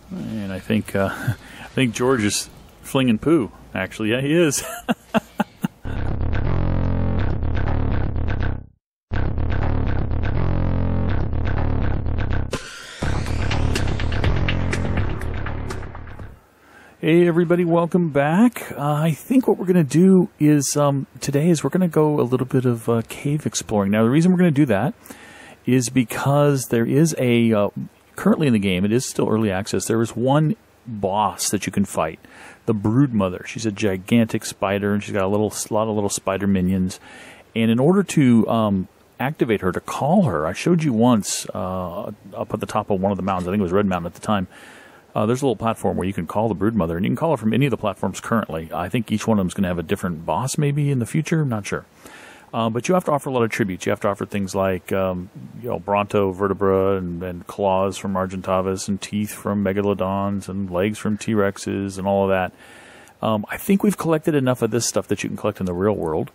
And I think George is flinging poo. Actually, yeah, he is. Hey everybody, welcome back. I think what we're going to do is today is we're going to go a little bit of cave exploring. Now the reason we're going to do that is because there is a currently in the game, it is still early access, there is one boss that you can fight, the Broodmother. She's a gigantic spider and she's got a lot of little spider minions. And in order to activate her, to call her, I showed you once up at the top of one of the mountains, I think it was Red Mountain at the time. There's a little platform where you can call the Broodmother, and you can call her from any of the platforms currently. I think each one of them is going to have a different boss maybe in the future. I'm not sure. But you have to offer a lot of tributes. You have to offer things like Bronto vertebra and claws from Argentavis and teeth from Megalodons and legs from T-Rexes and all of that. I think we've collected enough of this stuff that you can collect in the real world.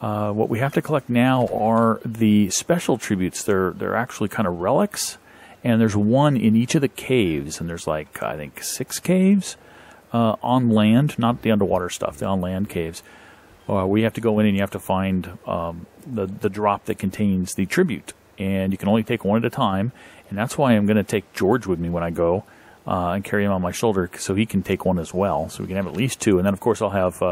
What we have to collect now are the special tributes. They're actually kind of relics. And there's one in each of the caves, and there's like, I think, 6 caves on land, not the underwater stuff, the on land caves. We have to go in and you have to find the drop that contains the tribute. And you can only take one at a time, and that's why I'm going to take George with me when I go and carry him on my shoulder so he can take one as well. So we can have at least 2, and then of course I'll have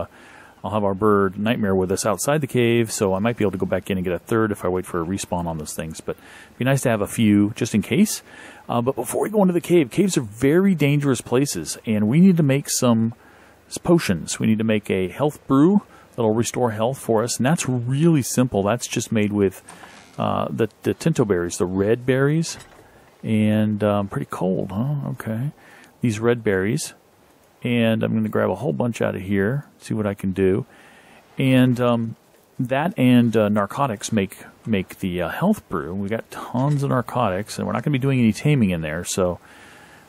our bird Nightmare with us outside the cave, so I might be able to go back in and get a 3rd if I wait for a respawn on those things. But it'd be nice to have a few just in case. But before we go into the cave, caves are very dangerous places, and we need to make some potions. We need to make a health brew that'll restore health for us, and that's really simple. That's just made with the tinto berries, the red berries, and pretty cold, huh? Okay. These red berries. And I'm going to grab a whole bunch out of here, see what I can do. And that and narcotics make the health brew. We got tons of narcotics, and we're not going to be doing any taming in there. So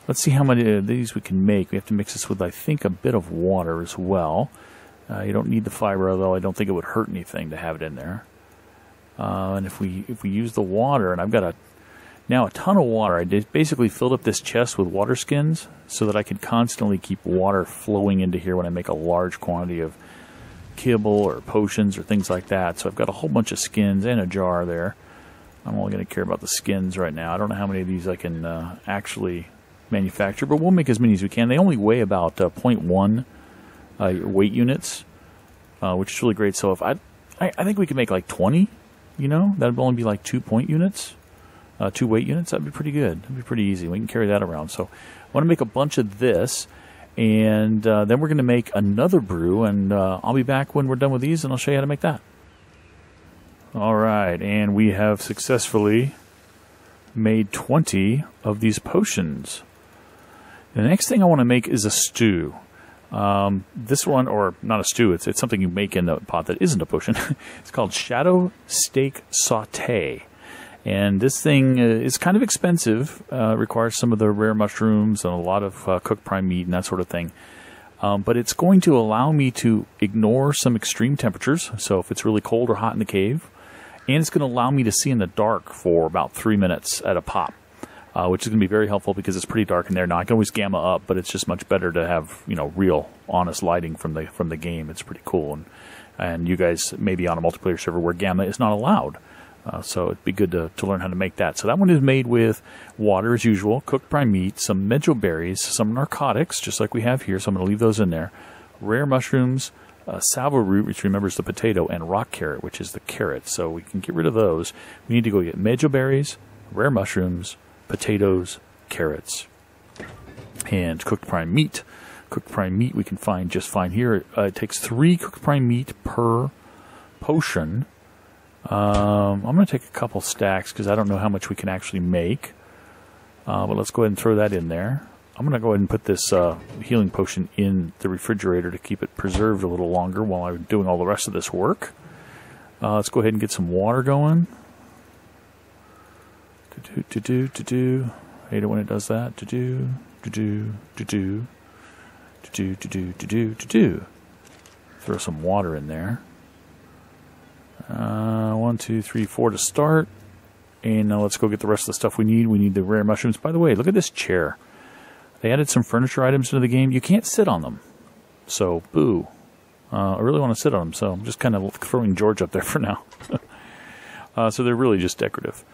let's see how many of these we can make. We have to mix this with, I think, a bit of water as well. You don't need the fiber, although I don't think it would hurt anything to have it in there. And if we use the water, and I've got now a ton of water. I basically filled up this chest with water skins so that I could constantly keep water flowing into here when I make a large quantity of kibble or potions or things like that. So I've got a whole bunch of skins and a jar there. I'm only going to care about the skins right now. I don't know how many of these I can actually manufacture, but we'll make as many as we can. They only weigh about 0.1 weight units, which is really great. So if I think we could make like 20, you know, that would only be like 2 point units. 2 weight units, that'd be pretty good. That'd be pretty easy. We can carry that around. So I want to make a bunch of this, and then we're going to make another brew, and I'll be back when we're done with these, and I'll show you how to make that. All right, and we have successfully made 20 of these potions. The next thing I want to make is a stew. This one, or not a stew, it's something you make in the pot that isn't a potion. It's called Shadow Steak Sauté. And this thing is kind of expensive, requires some of the rare mushrooms and a lot of cooked prime meat and that sort of thing. But it's going to allow me to ignore some extreme temperatures, so if it's really cold or hot in the cave, and it's going to allow me to see in the dark for about 3 minutes at a pop, which is going to be very helpful because it's pretty dark in there. Now, I can always gamma up, but it's just much better to have, you know, real, honest lighting from the game. It's pretty cool, and you guys may be on a multiplayer server where gamma is not allowed. So it'd be good to learn how to make that. So that one is made with water as usual, cooked prime meat, some medjool berries, some narcotics, just like we have here. So I'm going to leave those in there. Rare mushrooms, salvo root, which remembers the potato, and rock carrot, which is the carrot. So we can get rid of those. We need to go get medjool berries, rare mushrooms, potatoes, carrots, and cooked prime meat. Cooked prime meat we can find just fine here. It takes 3 cooked prime meat per potion. I'm going to take a couple stacks because I don't know how much we can actually make. But let's go ahead and throw that in there. I'm going to go ahead and put this healing potion in the refrigerator to keep it preserved a little longer while I'm doing all the rest of this work. Let's go ahead and get some water going. Hate it when it does that. Throw some water in there. 1, 2, 3, 4 to start. And now let's go get the rest of the stuff we need. We need the rare mushrooms. By the way, look at this chair. They added some furniture items into the game. You can't sit on them. So, boo. I really want to sit on them, so I'm just kind of throwing George up there for now. So they're really just decorative.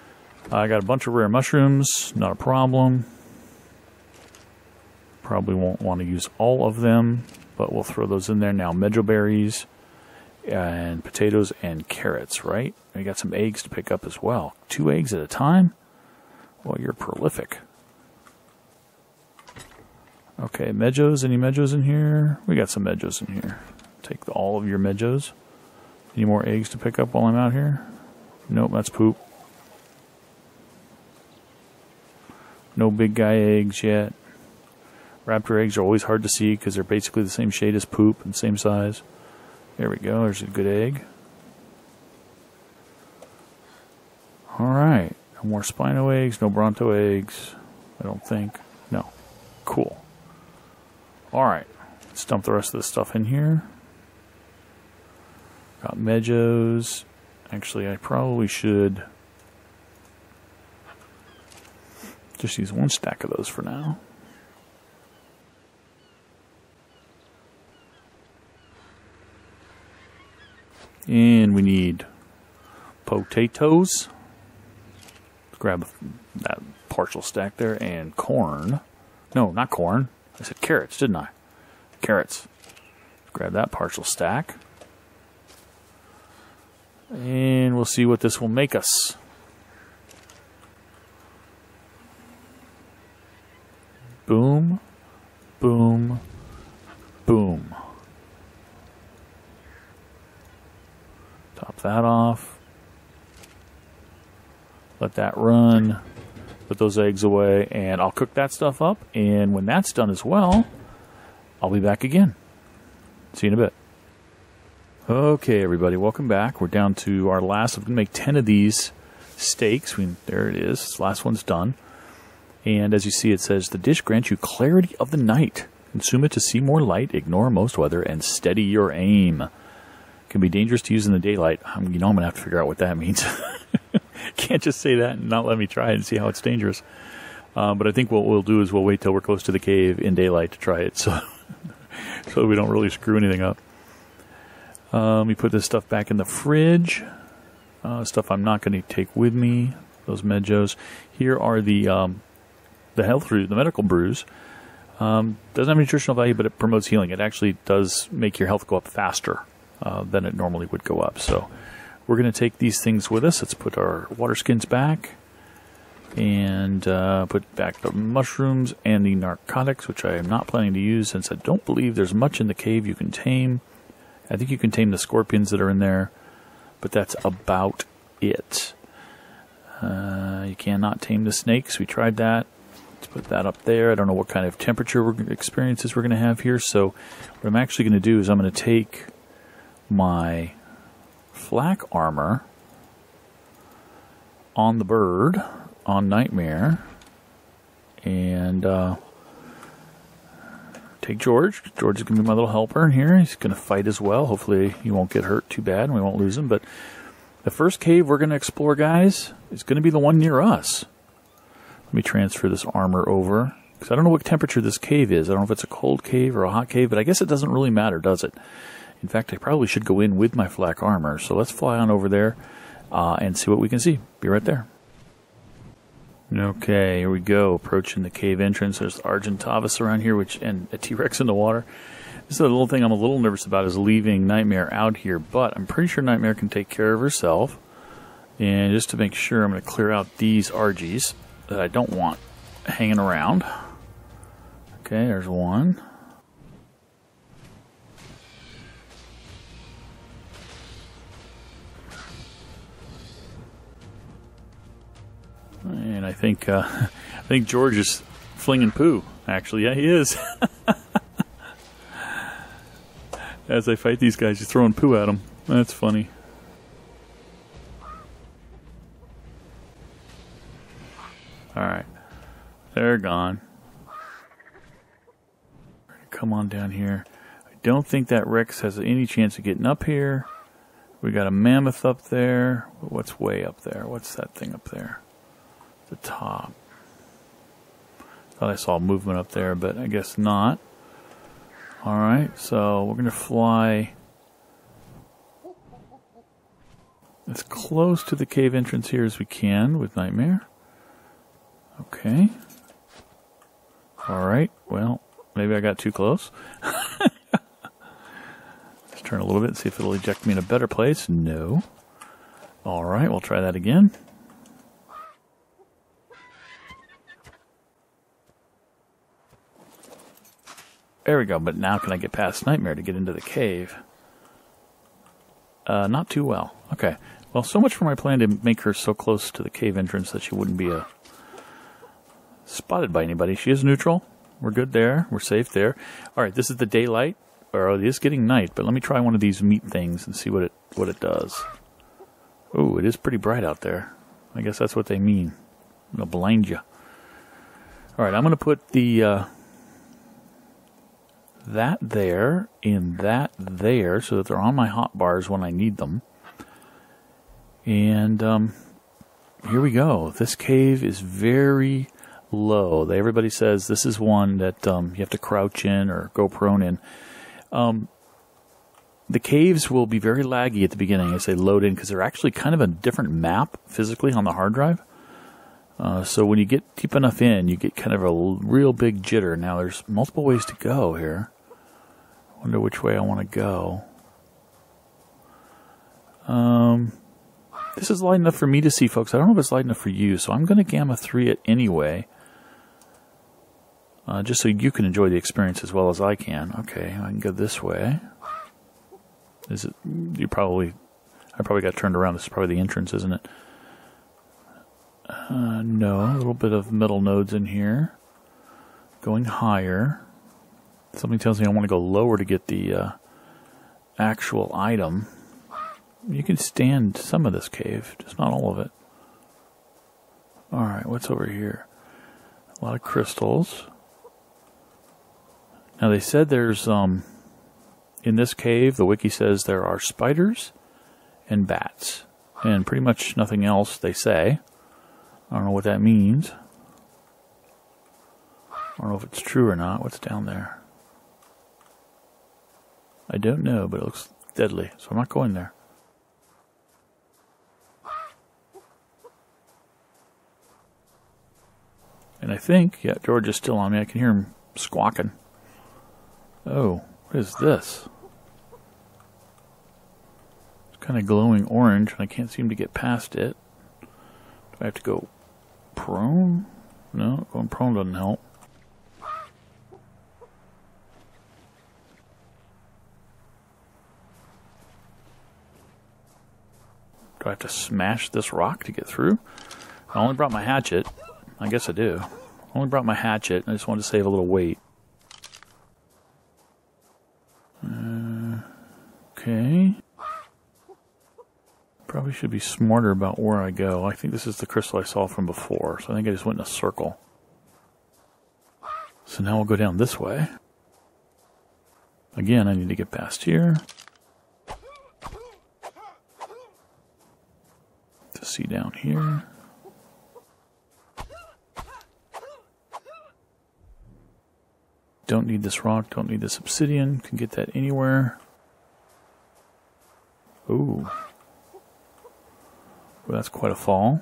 I got a bunch of rare mushrooms. Not a problem. Probably won't want to use all of them, but we'll throw those in there now. Medjool berries and potatoes and carrots, right? We got some eggs to pick up as well. 2 eggs at a time? Well, you're prolific. Okay, medjoos. Any medjoos in here? We got some medjoos in here. Take all of your medjoos. Any more eggs to pick up while I'm out here? Nope, that's poop. No big guy eggs yet. Raptor eggs are always hard to see because they're basically the same shade as poop and same size. There we go. There's a good egg. Alright. No more Spino eggs. No Bronto eggs. I don't think. No. Cool. Alright. Let's dump the rest of this stuff in here. Got medjoos. Actually, I probably should just use 1 stack of those for now. And we need potatoes. Let's grab that partial stack there. And corn. No, not corn. I said carrots, didn't I? Carrots. Grab that partial stack. And we'll see what this will make us. Boom. Boom. Boom. Top that off. Let that run. Put those eggs away, and I'll cook that stuff up. And when that's done as well, I'll be back again. See you in a bit. Okay, everybody, welcome back. We're down to our last. I'm going to make 10 of these steaks. There it is. This last one's done. And as you see, it says, the dish grants you clarity of the night. Consume it to see more light, ignore most weather, and steady your aim. Can be dangerous to use in the daylight. I'm going to have to figure out what that means. Can't just say that and not let me try it and see how it's dangerous. But I think what we'll do is we'll wait till we're close to the cave in daylight to try it, so we don't really screw anything up. Let me put this stuff back in the fridge. Stuff I'm not going to take with me. Those medjoos. Here are the health brew, the medical brews. Doesn't have nutritional value, but it promotes healing. It actually does make your health go up faster than it normally would go up. So we're going to take these things with us. Let's put our water skins back and put back the mushrooms and the narcotics, which I am not planning to use since I don't believe there's much in the cave you can tame. I think you can tame the scorpions that are in there, but that's about it. You cannot tame the snakes. We tried that. Let's put that up there. I don't know what kind of temperature experiences we're going to have here. So what I'm actually going to do is I'm going to take my flak armor on the bird, on Nightmare, and take George. George is going to be my little helper in here. He's going to fight as well. Hopefully he won't get hurt too bad and we won't lose him. But the first cave we're going to explore, guys, is going to be the one near us. Let me transfer this armor over, because I don't know what temperature this cave is. I don't know if it's a cold cave or a hot cave, but I guess it doesn't really matter, does it? In fact, I probably should go in with my flak armor. So let's fly on over there and see what we can see. Be right there. Okay, here we go. Approaching the cave entrance. There's Argentavis around here, and a T-Rex in the water. This is a little thing I'm a little nervous about, is leaving Nightmare out here, but I'm pretty sure Nightmare can take care of herself. And just to make sure, I'm going to clear out these Argies that I don't want hanging around. Okay, there's one. And I think George is flinging poo. Actually, yeah, he is. As I fight these guys, he's throwing poo at them. That's funny. Alright. They're gone. Come on down here. I don't think that Rex has any chance of getting up here. We got a mammoth up there. What's way up there? What's that thing up there? The top. Thought I saw movement up there, but I guess not. Alright, so we're going to fly as close to the cave entrance here as we can with Nightmare. Okay. Alright, well, maybe I got too close. Let's turn a little bit and see if it'll eject me in a better place. No. Alright, we'll try that again. There we go, but now can I get past Nightmare to get into the cave? Not too well. Okay. Well, so much for my plan to make her so close to the cave entrance that she wouldn't be spotted by anybody. She is neutral. We're good there. We're safe there. Alright, this is the daylight. Or it is getting night, but let me try one of these meat things and see what it does. Ooh, it is pretty bright out there. I guess that's what they mean. I'm going to blind you. Alright, I'm going to put the... that there and that there so that they're on my hotbars when I need them. And here we go. This cave is very low. Everybody says this is one that you have to crouch in or go prone in. The caves will be very laggy at the beginning as they load in because they're actually kind of a different map physically on the hard drive. So when you get deep enough in, you get kind of a real big jitter. Now there's multiple ways to go here. Wonder which way I want to go. This is light enough for me to see, folks. I don't know if it's light enough for you, so I'm going to gamma 3 it anyway. Just so you can enjoy the experience as well as I can. Okay, I can go this way. Is it? I probably got turned around. This is probably the entrance, isn't it? No, a little bit of metal nodes in here. Going higher. Something tells me I want to go lower to get the actual item. You can stand some of this cave, just not all of it. Alright, what's over here? A lot of crystals. Now they said there's, in this cave, the wiki says there are spiders and bats. And pretty much nothing else they say. I don't know what that means. I don't know if it's true or not. What's down there? I don't know, but it looks deadly, so I'm not going there. And I think, yeah, George is still on me. I can hear him squawking. Oh, what is this? It's kind of glowing orange, and I can't seem to get past it. Do I have to go prone? No, going prone doesn't help. Do I have to smash this rock to get through? I only brought my hatchet. I guess I do. I only brought my hatchet. I just wanted to save a little weight. Okay. Probably should be smarter about where I go. I think this is the crystal I saw from before, so I think I just went in a circle. So now we'll go down this way. Again, I need to get past here. To see down here. Don't need this rock, don't need this obsidian. Can get that anywhere. Ooh. Well, that's quite a fall.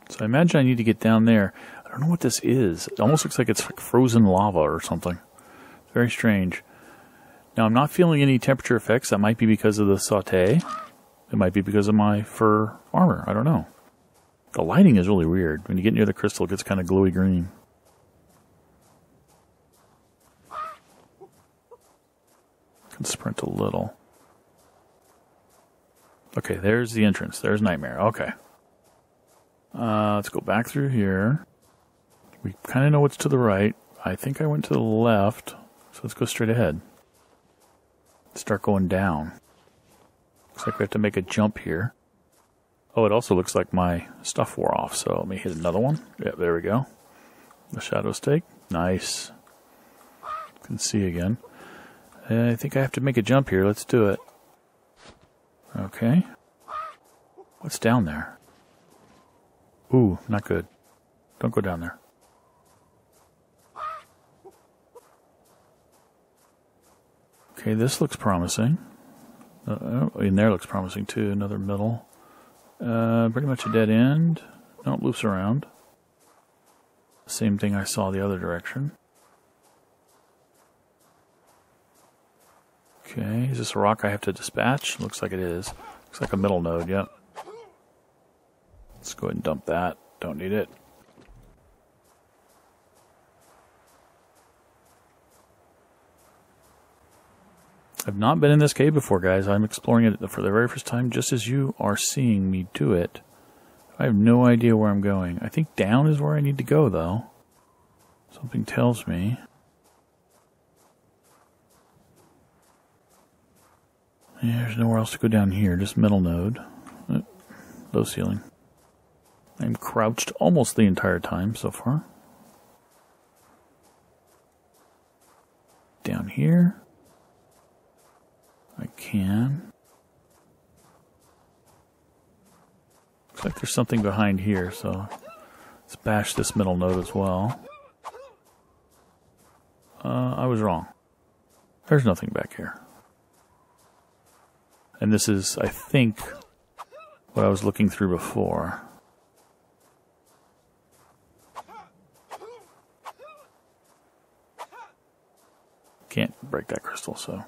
So I imagine I need to get down there. I don't know what this is. It almost looks like it's like frozen lava or something. Very strange. Now, I'm not feeling any temperature effects. That might be because of the saute. It might be because of my fur armor. I don't know. The lighting is really weird. When you get near the crystal, it gets kind of glowy green. Can sprint a little. Okay, there's the entrance. There's Nightmare. Okay. Let's go back through here. We kind of know what's to the right. I think I went to the left. So let's go straight ahead. Start going down. Looks like we have to make a jump here. Oh, it also looks like my stuff wore off. So let me hit another one. Yep, there we go. The shadow stake. Nice. Can see again. I think I have to make a jump here. Let's do it. Okay. What's down there? Ooh, not good. Don't go down there. Okay, this looks promising. In there looks promising too. Another middle. Pretty much a dead end. Don't loops around. Same thing I saw the other direction. Okay, is this a rock I have to dispatch? Looks like it is. Looks like a middle node, yep. Let's go ahead and dump that. Don't need it. I've not been in this cave before, guys. I'm exploring it for the very first time, just as you are seeing me do it. I have no idea where I'm going. I think down is where I need to go, though. Something tells me. Yeah, there's nowhere else to go down here. Just middle node. Low ceiling. I'm crouched almost the entire time so far. Down here. I can. Looks like there's something behind here, so let's bash this middle node as well. I was wrong. There's nothing back here. And this is, I think, what I was looking through before. Can't break that crystal, so...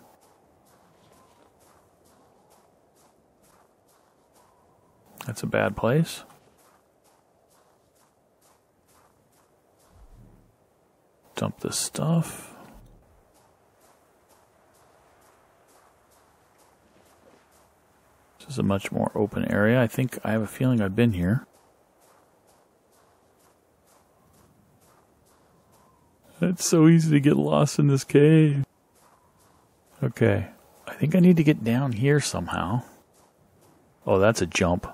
That's a bad place. Dump this stuff. This is a much more open area. I think I have a feeling I've been here. It's so easy to get lost in this cave. Okay. I think I need to get down here somehow. Oh, that's a jump.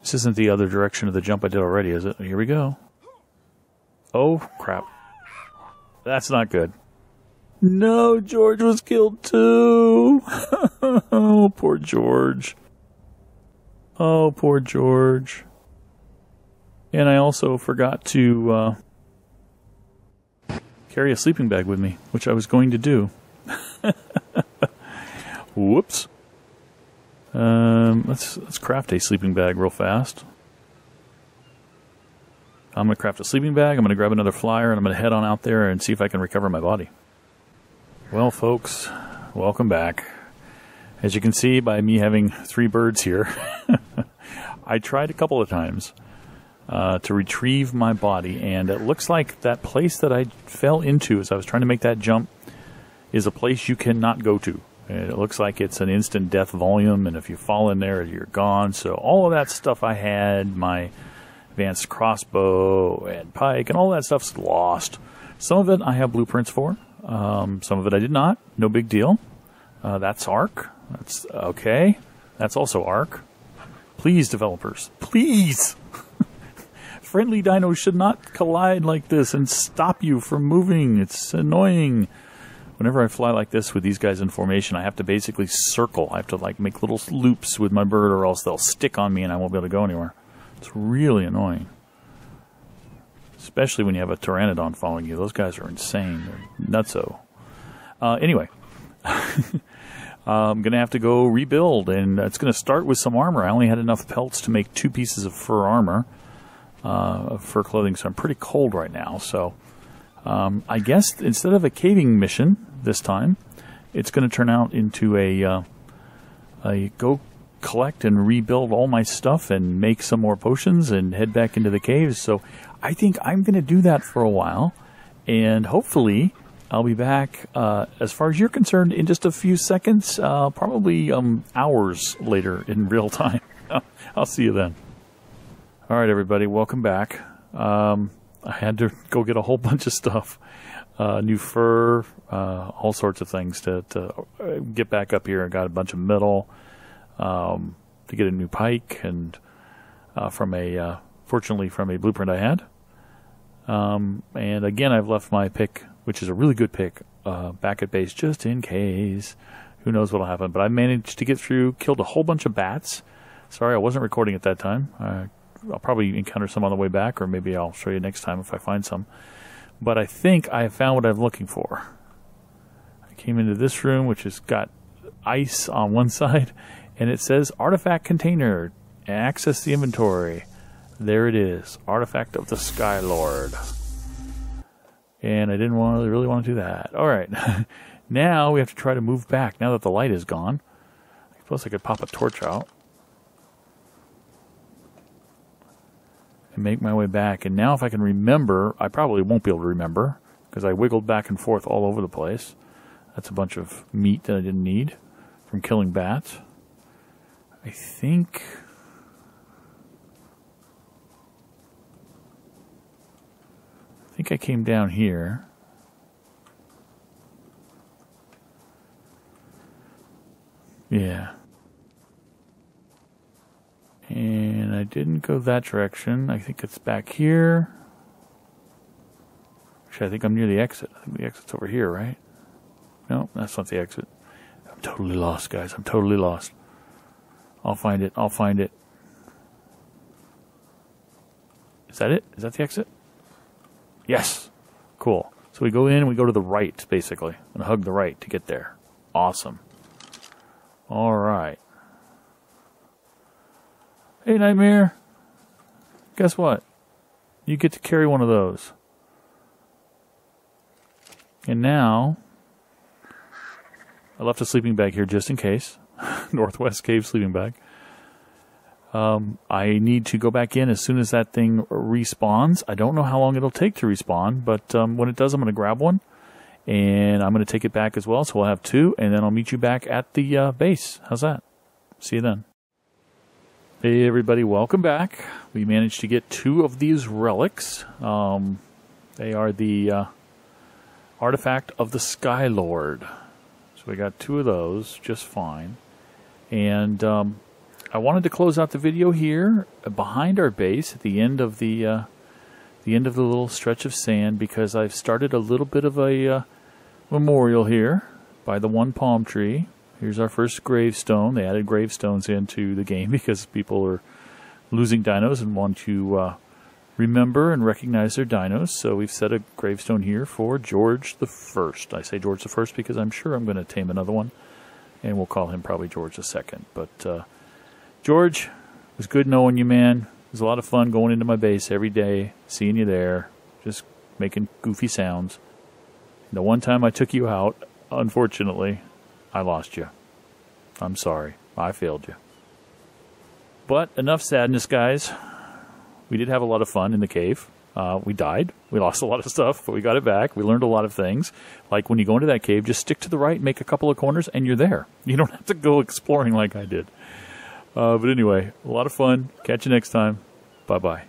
This isn't the other direction of the jump I did already, is it? Here we go. Oh, crap. That's not good. No, George was killed too. Oh, poor George. Oh, poor George. And I also forgot to carry a sleeping bag with me, which I was going to do. Whoops. Let's craft a sleeping bag real fast. I'm going to craft a sleeping bag, I'm going to grab another flyer, and I'm going to head on out there and see if I can recover my body. Well, folks, welcome back. As you can see by me having 3 birds here, I tried a couple of times to retrieve my body, and it looks like that place that I fell into as I was trying to make that jump is a place you cannot go to. It looks like it's an instant death volume, and if you fall in there, you're gone. So all of that stuff I had, my advanced crossbow and pike, and all that stuff's lost. Some of it I have blueprints for. Some of it I did not. No big deal. That's ARK. That's okay. That's also ARK. Please, developers. Please! Friendly dinos should not collide like this and stop you from moving. It's annoying. Whenever I fly like this with these guys in formation, I have to basically circle. I have to like make little loops with my bird, or else they'll stick on me and I won't be able to go anywhere. It's really annoying. Especially when you have a pteranodon following you. Those guys are insane. They're nutso. Anyway, I'm going to have to go rebuild, and it's going to start with some armor. I only had enough pelts to make 2 pieces of fur armor, fur clothing, so I'm pretty cold right now. So I guess instead of a caving mission this time, it's going to turn out into a go collect and rebuild all my stuff and make some more potions and head back into the caves. So I think I'm going to do that for a while, and hopefully I'll be back, as far as you're concerned, in just a few seconds, probably hours later in real time. I'll see you then. All right, everybody, welcome back. I had to go get a whole bunch of stuff, new fur, all sorts of things to get back up here. I got a bunch of metal to get a new pike, and fortunately from a blueprint I had. And again, I've left my pick, which is a really good pick, back at base just in case. Who knows what'll happen? But I managed to get through, killed a whole bunch of bats. Sorry, I wasn't recording at that time. I'll probably encounter some on the way back, or maybe I'll show you next time if I find some. But I think I have found what I'm looking for. Came into this room, which has got ice on one side, and it says artifact container. Access the inventory. There it is. Artifact of the Sky Lord. And I didn't really want to do that. Alright. Now we have to try to move back now that the light is gone. Plus I could pop a torch out. And make my way back. And now if I can remember, I probably won't be able to remember, because I wiggled back and forth all over the place. That's a bunch of meat that I didn't need from killing bats. I think I came down here. Yeah. And I didn't go that direction. I think it's back here. Actually, I think I'm near the exit. I think the exit's over here, right? No, that's not the exit. I'm totally lost, guys. I'm totally lost. I'll find it. I'll find it. Is that it? Is that the exit? Yes. Cool. So we go in and we go to the right, basically. And hug the right to get there. Awesome. Alright. Hey, Nightmare. Guess what? You get to carry one of those. And now, I left a sleeping bag here just in case. Northwest Cave sleeping bag. I need to go back in as soon as that thing respawns. I don't know how long it'll take to respawn, but when it does, I'm going to grab one. And I'm going to take it back as well, so we'll have two. And then I'll meet you back at the base. How's that? See you then. Hey everybody, welcome back. We managed to get two of these relics. They are the artifact of the Sky Lord. So we got two of those, just fine. And I wanted to close out the video here behind our base at the end of the little stretch of sand, because I've started a little bit of a memorial here by the one palm tree. Here's our first gravestone. They added gravestones into the game because people are losing dinos and want to remember and recognize their dinos. So we've set a gravestone here for George the First. I say George the First because I'm sure I'm going to tame another one, and we'll call him probably George the Second. But George, it was good knowing you, man. It was a lot of fun going into my base every day, seeing you there, just making goofy sounds. The one time I took you out, unfortunately, I lost you. I'm sorry. I failed you. But enough sadness, guys. We did have a lot of fun in the cave. We died. We lost a lot of stuff, but we got it back. We learned a lot of things. Like when you go into that cave, just stick to the right, make a couple of corners, and you're there. You don't have to go exploring like I did. But anyway, a lot of fun. Catch you next time. Bye-bye.